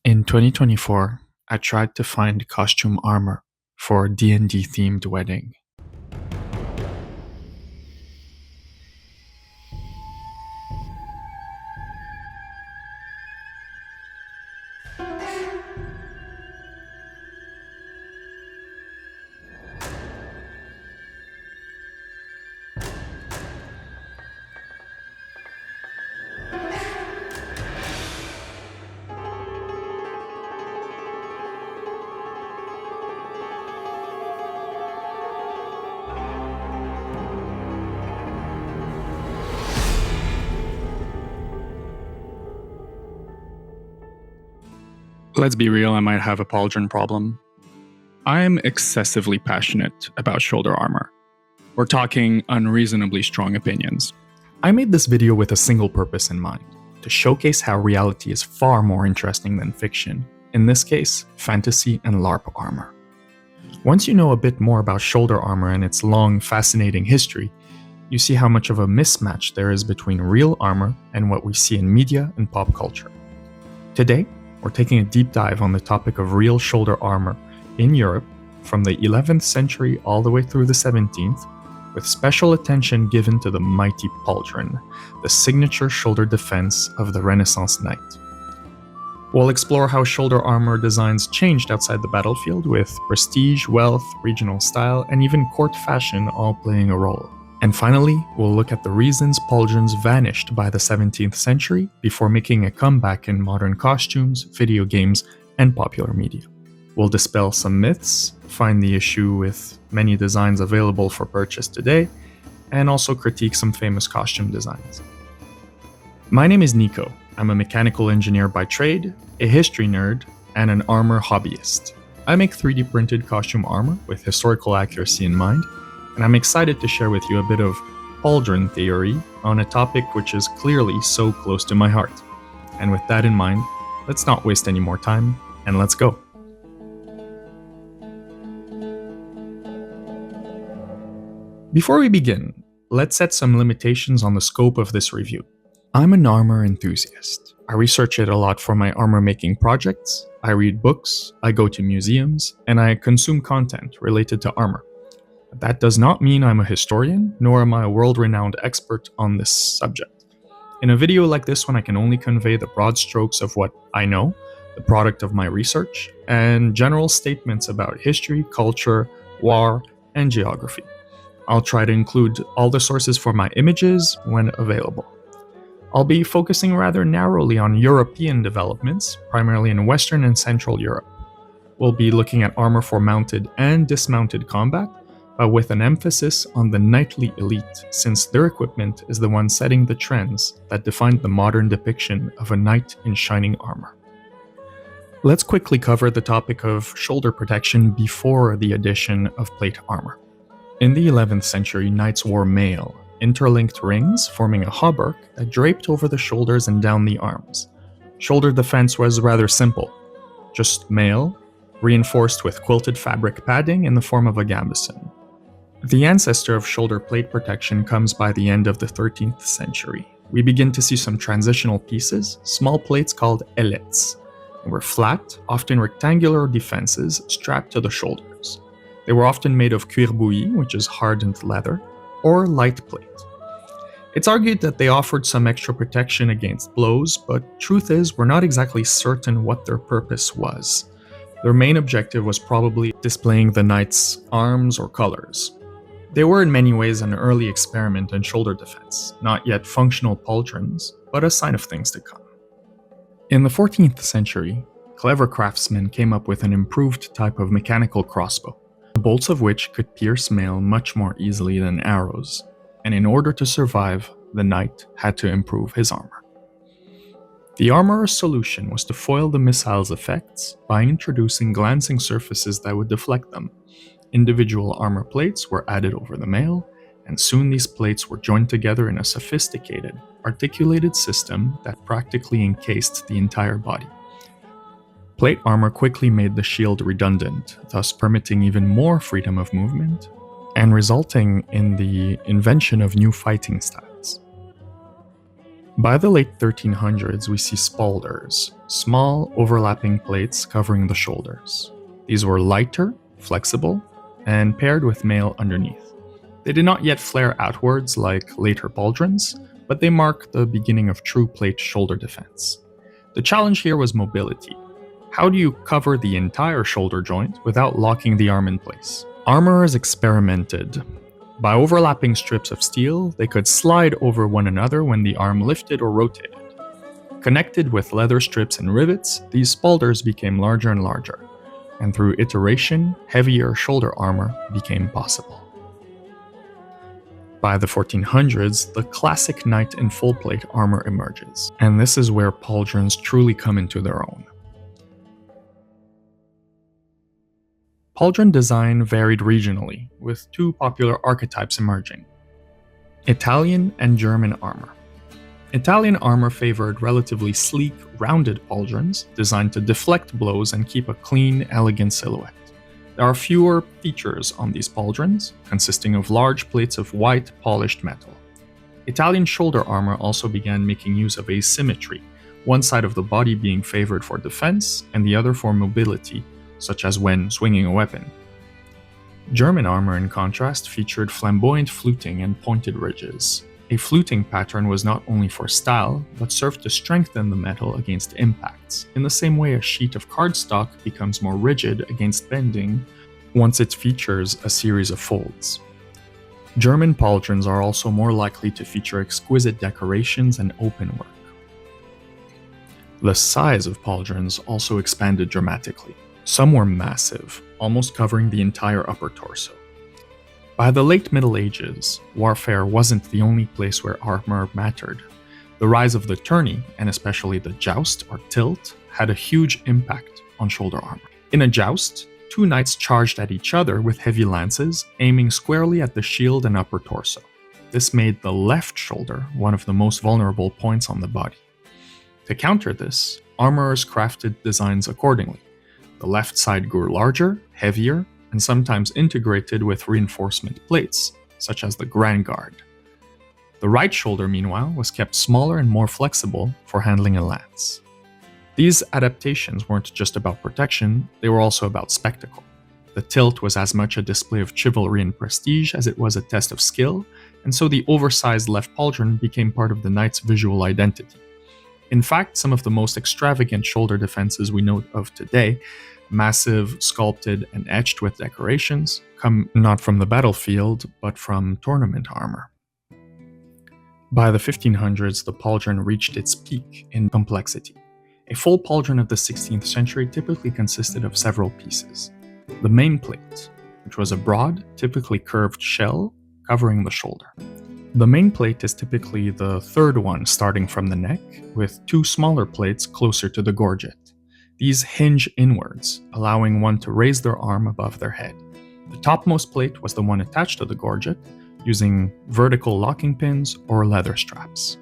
In 2024, I tried to find costume armor for a D&D themed wedding. Let's be real, I might have a Pauldron problem. I'm excessively passionate about shoulder armor. We're talking unreasonably strong opinions. I made this video with a single purpose in mind, to showcase how reality is far more interesting than fiction, in this case, fantasy and LARP armor. Once you know a bit more about shoulder armor and its long, fascinating history, you see how much of a mismatch there is between real armor and what we see in media and pop culture. Today, we're taking a deep dive on the topic of real shoulder armor in Europe from the 11th century all the way through the 17th, with special attention given to the mighty Pauldron, the signature shoulder defense of the Renaissance knight. We'll explore how shoulder armor designs changed outside the battlefield, with prestige, wealth, regional style, and even court fashion all playing a role. And finally, we'll look at the reasons pauldrons vanished by the 17th century before making a comeback in modern costumes, video games, and popular media. We'll dispel some myths, find the issue with many designs available for purchase today, and also critique some famous costume designs. My name is Nico. I'm a mechanical engineer by trade, a history nerd, and an armor hobbyist. I make 3D printed costume armor with historical accuracy in mind, and I'm excited to share with you a bit of pauldron theory on a topic which is clearly so close to my heart. And with that in mind, let's not waste any more time, and let's go. Before we begin, let's set some limitations on the scope of this review. I'm an armor enthusiast. I research it a lot for my armor making projects, I read books, I go to museums, and I consume content related to armor. That does not mean I'm a historian, nor am I a world-renowned expert on this subject. In a video like this one, I can only convey the broad strokes of what I know, the product of my research, and general statements about history, culture, war, and geography. I'll try to include all the sources for my images when available. I'll be focusing rather narrowly on European developments, primarily in Western and Central Europe. We'll be looking at armor for mounted and dismounted combat, but with an emphasis on the knightly elite, since their equipment is the one setting the trends that defined the modern depiction of a knight in shining armor. Let's quickly cover the topic of shoulder protection before the addition of plate armor. In the 11th century, knights wore mail, interlinked rings forming a hauberk that draped over the shoulders and down the arms. Shoulder defense was rather simple, just mail, reinforced with quilted fabric padding in the form of a gambeson. The ancestor of shoulder plate protection comes by the end of the 13th century. We begin to see some transitional pieces, small plates called ailettes. They were flat, often rectangular defenses strapped to the shoulders. They were often made of cuir bouilli, which is hardened leather, or light plate. It's argued that they offered some extra protection against blows, but truth is, we're not exactly certain what their purpose was. Their main objective was probably displaying the knight's arms or colors. They were in many ways an early experiment in shoulder defense, not yet functional pauldrons, but a sign of things to come. In the 14th century, clever craftsmen came up with an improved type of mechanical crossbow, the bolts of which could pierce mail much more easily than arrows, and in order to survive, the knight had to improve his armor. The armorer's solution was to foil the missile's effects by introducing glancing surfaces that would deflect them. Individual armor plates were added over the mail, and soon these plates were joined together in a sophisticated, articulated system that practically encased the entire body. Plate armor quickly made the shield redundant, thus permitting even more freedom of movement, and resulting in the invention of new fighting styles. By the late 1300s, we see spalders, small overlapping plates covering the shoulders. These were lighter, flexible, and paired with mail underneath. They did not yet flare outwards like later pauldrons, but they mark the beginning of true plate shoulder defense. The challenge here was mobility. How do you cover the entire shoulder joint without locking the arm in place? Armorers experimented. By overlapping strips of steel, they could slide over one another when the arm lifted or rotated. Connected with leather strips and rivets, these spaulders became larger and larger, and through iteration, heavier shoulder armor became possible. By the 1400s, the classic knight in full plate armor emerges, and this is where pauldrons truly come into their own. Pauldron design varied regionally, with two popular archetypes emerging: Italian and German armor. Italian armor favored relatively sleek, rounded pauldrons designed to deflect blows and keep a clean, elegant silhouette. There are fewer features on these pauldrons, consisting of large plates of white, polished metal. Italian shoulder armor also began making use of asymmetry, one side of the body being favored for defense and the other for mobility, such as when swinging a weapon. German armor, in contrast, featured flamboyant fluting and pointed ridges. A fluting pattern was not only for style, but served to strengthen the metal against impacts, in the same way a sheet of cardstock becomes more rigid against bending once it features a series of folds. German pauldrons are also more likely to feature exquisite decorations and open work. The size of pauldrons also expanded dramatically. Some were massive, almost covering the entire upper torso. By the late Middle Ages, warfare wasn't the only place where armor mattered. The rise of the tourney, and especially the joust or tilt, had a huge impact on shoulder armor. In a joust, two knights charged at each other with heavy lances, aiming squarely at the shield and upper torso. This made the left shoulder one of the most vulnerable points on the body. To counter this, armorers crafted designs accordingly. The left side grew larger, heavier, and sometimes integrated with reinforcement plates, such as the Grand Guard. The right shoulder, meanwhile, was kept smaller and more flexible for handling a lance. These adaptations weren't just about protection, they were also about spectacle. The tilt was as much a display of chivalry and prestige as it was a test of skill, and so the oversized left pauldron became part of the knight's visual identity. In fact, some of the most extravagant shoulder defenses we know of today, massive, sculpted, and etched with decorations, come not from the battlefield, but from tournament armor. By the 1500s, the pauldron reached its peak in complexity. A full pauldron of the 16th century typically consisted of several pieces. The main plate, which was a broad, typically curved shell covering the shoulder. The main plate is typically the third one starting from the neck, with two smaller plates closer to the gorget. These hinge inwards, allowing one to raise their arm above their head. The topmost plate was the one attached to the gorget, using vertical locking pins or leather straps.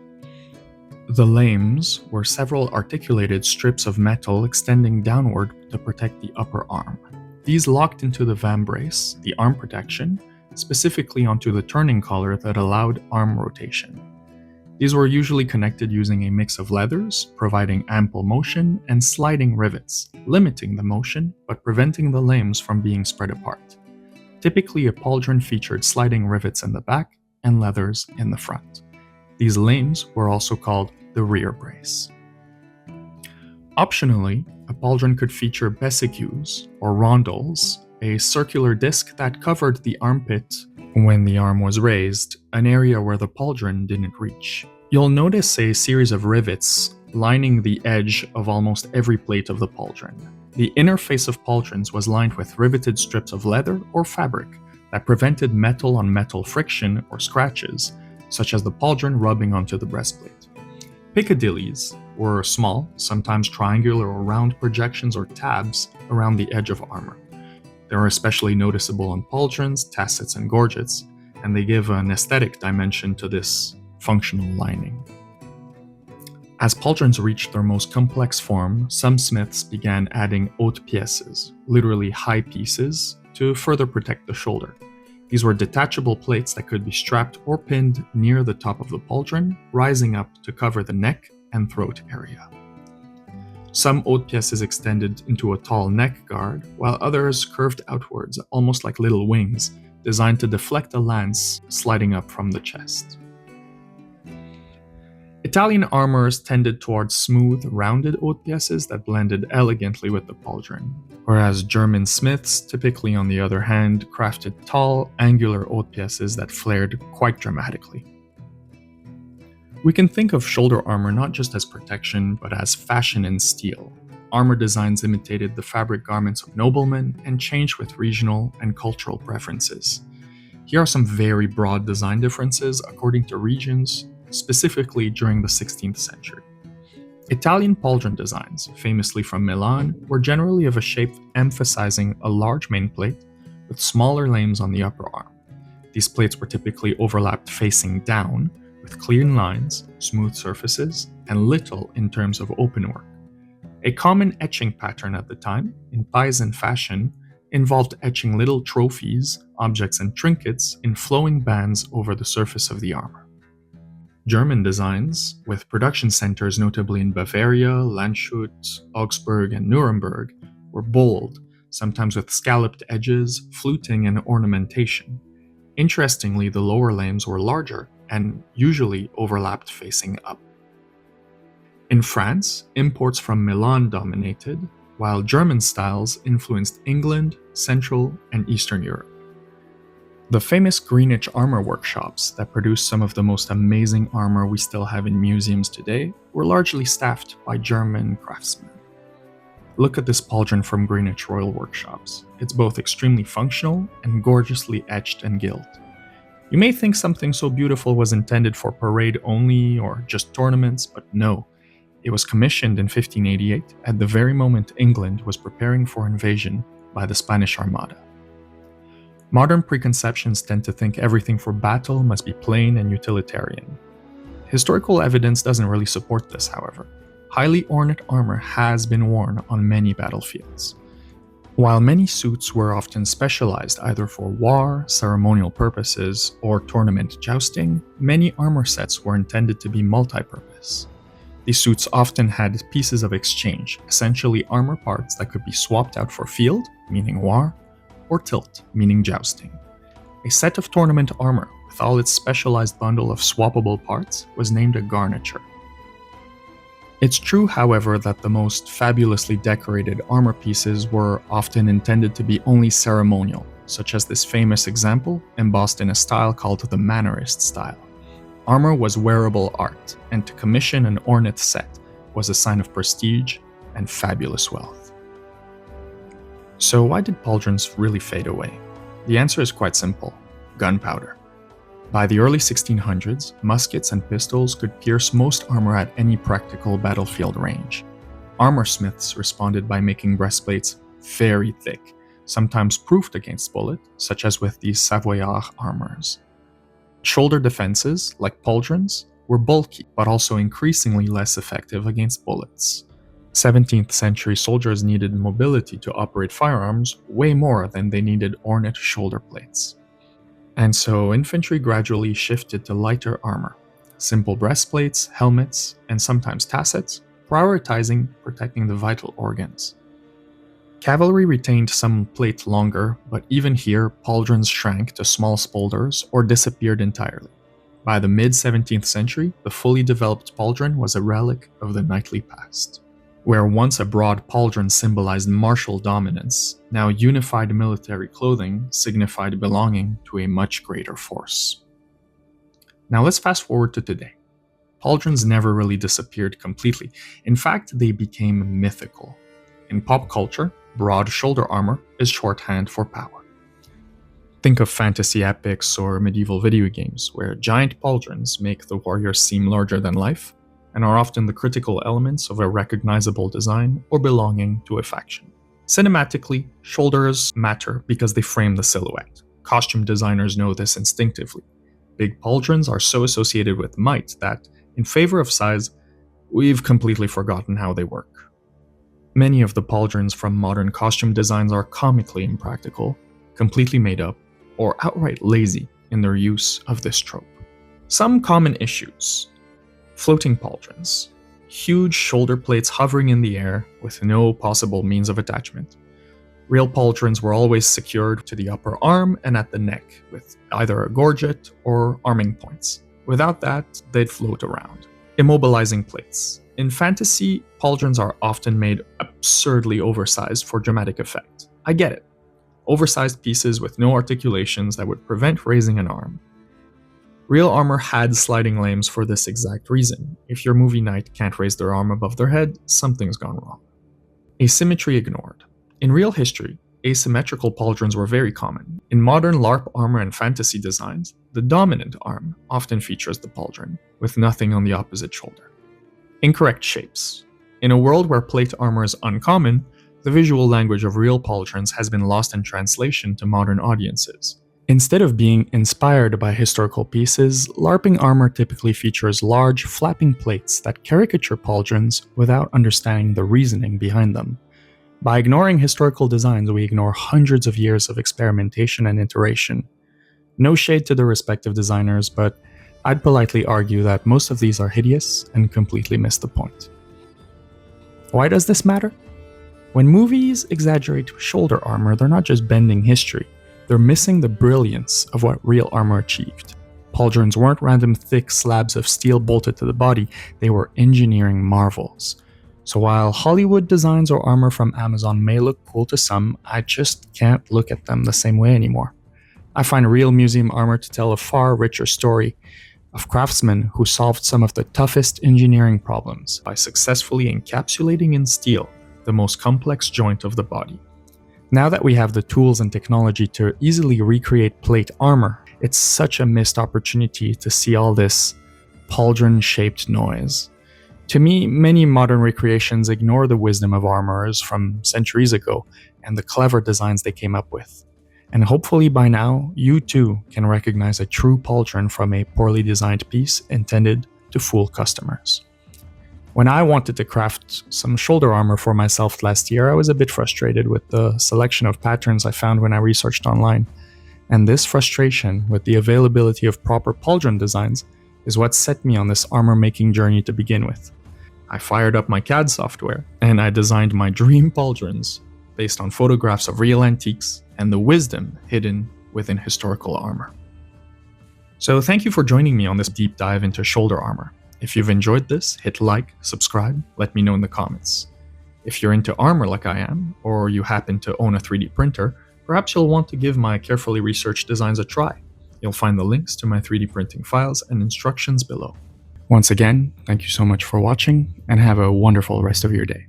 The lames were several articulated strips of metal extending downward to protect the upper arm. These locked into the vambrace, the arm protection, specifically onto the turning collar that allowed arm rotation. These were usually connected using a mix of leathers, providing ample motion, and sliding rivets, limiting the motion but preventing the lames from being spread apart. Typically, a pauldron featured sliding rivets in the back and leathers in the front. These lames were also called the rear brace. Optionally, a pauldron could feature bessicues, or rondels, a circular disc that covered the armpit when the arm was raised, an area where the pauldron didn't reach. You'll notice a series of rivets lining the edge of almost every plate of the pauldron. The inner face of pauldrons was lined with riveted strips of leather or fabric that prevented metal-on-metal friction or scratches, such as the pauldron rubbing onto the breastplate. Piccadillies were small, sometimes triangular or round projections or tabs around the edge of armor. They are especially noticeable on pauldrons, tassets, and gorgets, and they give an aesthetic dimension to this functional lining. As pauldrons reached their most complex form, some smiths began adding hautes pièces, literally high pieces, to further protect the shoulder. These were detachable plates that could be strapped or pinned near the top of the pauldron, rising up to cover the neck and throat area. Some haute pièces extended into a tall neck guard, while others curved outwards, almost like little wings, designed to deflect a lance sliding up from the chest. Italian armorers tended towards smooth, rounded haute pièces that blended elegantly with the pauldron, whereas German smiths, typically on the other hand, crafted tall, angular haute pièces that flared quite dramatically. We can think of shoulder armor not just as protection, but as fashion in steel. Armor designs imitated the fabric garments of noblemen and changed with regional and cultural preferences. Here are some very broad design differences according to regions, specifically during the 16th century. Italian pauldron designs, famously from Milan, were generally of a shape emphasizing a large main plate with smaller lames on the upper arm. These plates were typically overlapped facing down, with clean lines, smooth surfaces, and little in terms of open work. A common etching pattern at the time, in Pisan fashion, involved etching little trophies, objects, and trinkets in flowing bands over the surface of the armor. German designs, with production centers notably in Bavaria, Landshut, Augsburg, and Nuremberg, were bold, sometimes with scalloped edges, fluting, and ornamentation. Interestingly, the lower lames were larger and usually overlapped facing up. In France, imports from Milan dominated, while German styles influenced England, Central, and Eastern Europe. The famous Greenwich armor workshops that produced some of the most amazing armor we still have in museums today were largely staffed by German craftsmen. Look at this pauldron from Greenwich Royal Workshops. It's both extremely functional and gorgeously etched and gilt. You may think something so beautiful was intended for parade only or just tournaments, but no. It was commissioned in 1588 at the very moment England was preparing for invasion by the Spanish Armada. Modern preconceptions tend to think everything for battle must be plain and utilitarian. Historical evidence doesn't really support this, however. Highly ornate armor has been worn on many battlefields. While many suits were often specialized either for war, ceremonial purposes, or tournament jousting, many armor sets were intended to be multi-purpose. These suits often had pieces of exchange, essentially armor parts that could be swapped out for field, meaning war, or tilt, meaning jousting. A set of tournament armor, with all its specialized bundle of swappable parts, was named a garniture. It's true, however, that the most fabulously decorated armor pieces were often intended to be only ceremonial, such as this famous example embossed in a style called the Mannerist style. Armor was wearable art, and to commission an ornate set was a sign of prestige and fabulous wealth. So why did pauldrons really fade away? The answer is quite simple: gunpowder. By the early 1600s, muskets and pistols could pierce most armor at any practical battlefield range. Armor smiths responded by making breastplates very thick, sometimes proofed against bullet, such as with these Savoyard armors. Shoulder defenses, like pauldrons, were bulky, but also increasingly less effective against bullets. 17th century soldiers needed mobility to operate firearms way more than they needed ornate shoulder plates. And so infantry gradually shifted to lighter armor, simple breastplates, helmets, and sometimes tassets, prioritizing protecting the vital organs. Cavalry retained some plate longer, but even here, pauldrons shrank to small spolders or disappeared entirely. By the mid-17th century, the fully developed pauldron was a relic of the knightly past. Where once a broad pauldron symbolized martial dominance, now unified military clothing signified belonging to a much greater force. Now let's fast forward to today. Pauldrons never really disappeared completely. In fact, they became mythical. In pop culture, broad shoulder armor is shorthand for power. Think of fantasy epics or medieval video games, where giant pauldrons make the warriors seem larger than life, and are often the critical elements of a recognizable design or belonging to a faction. Cinematically, shoulders matter because they frame the silhouette. Costume designers know this instinctively. Big pauldrons are so associated with might that, in favor of size, we've completely forgotten how they work. Many of the pauldrons from modern costume designs are comically impractical, completely made up, or outright lazy in their use of this trope. Some common issues. Floating pauldrons. huge shoulder plates hovering in the air with no possible means of attachment. Real pauldrons were always secured to the upper arm and at the neck with either a gorget or arming points. Without that, they'd float around. Immobilizing plates. In fantasy, pauldrons are often made absurdly oversized for dramatic effect. I get it. Oversized pieces with no articulations that would prevent raising an arm. Real armor had sliding limbs for this exact reason. If your movie knight can't raise their arm above their head, something's gone wrong. Asymmetry ignored. In real history, asymmetrical pauldrons were very common. In modern LARP armor and fantasy designs, the dominant arm often features the pauldron, with nothing on the opposite shoulder. Incorrect shapes. In a world where plate armor is uncommon, the visual language of real pauldrons has been lost in translation to modern audiences. Instead of being inspired by historical pieces, LARPing armor typically features large, flapping plates that caricature pauldrons without understanding the reasoning behind them. By ignoring historical designs, we ignore hundreds of years of experimentation and iteration. No shade to the respective designers, but I'd politely argue that most of these are hideous and completely miss the point. Why does this matter? When movies exaggerate shoulder armor, they're not just bending history. They're missing the brilliance of what real armor achieved. Pauldrons weren't random thick slabs of steel bolted to the body, they were engineering marvels. So while Hollywood designs or armor from Amazon may look cool to some, I just can't look at them the same way anymore. I find real museum armor to tell a far richer story of craftsmen who solved some of the toughest engineering problems by successfully encapsulating in steel the most complex joint of the body. Now that we have the tools and technology to easily recreate plate armor, it's such a missed opportunity to see all this pauldron-shaped noise. To me, many modern recreations ignore the wisdom of armorers from centuries ago and the clever designs they came up with. And hopefully by now, you too can recognize a true pauldron from a poorly designed piece intended to fool customers. When I wanted to craft some shoulder armor for myself last year, I was a bit frustrated with the selection of patterns I found when I researched online. And this frustration with the availability of proper pauldron designs is what set me on this armor making journey to begin with. I fired up my CAD software and I designed my dream pauldrons based on photographs of real antiques and the wisdom hidden within historical armor. So thank you for joining me on this deep dive into shoulder armor. If you've enjoyed this, hit like, subscribe, let me know in the comments. If you're into armor like I am, or you happen to own a 3D printer, perhaps you'll want to give my carefully researched designs a try. You'll find the links to my 3D printing files and instructions below. Once again, thank you so much for watching, and have a wonderful rest of your day.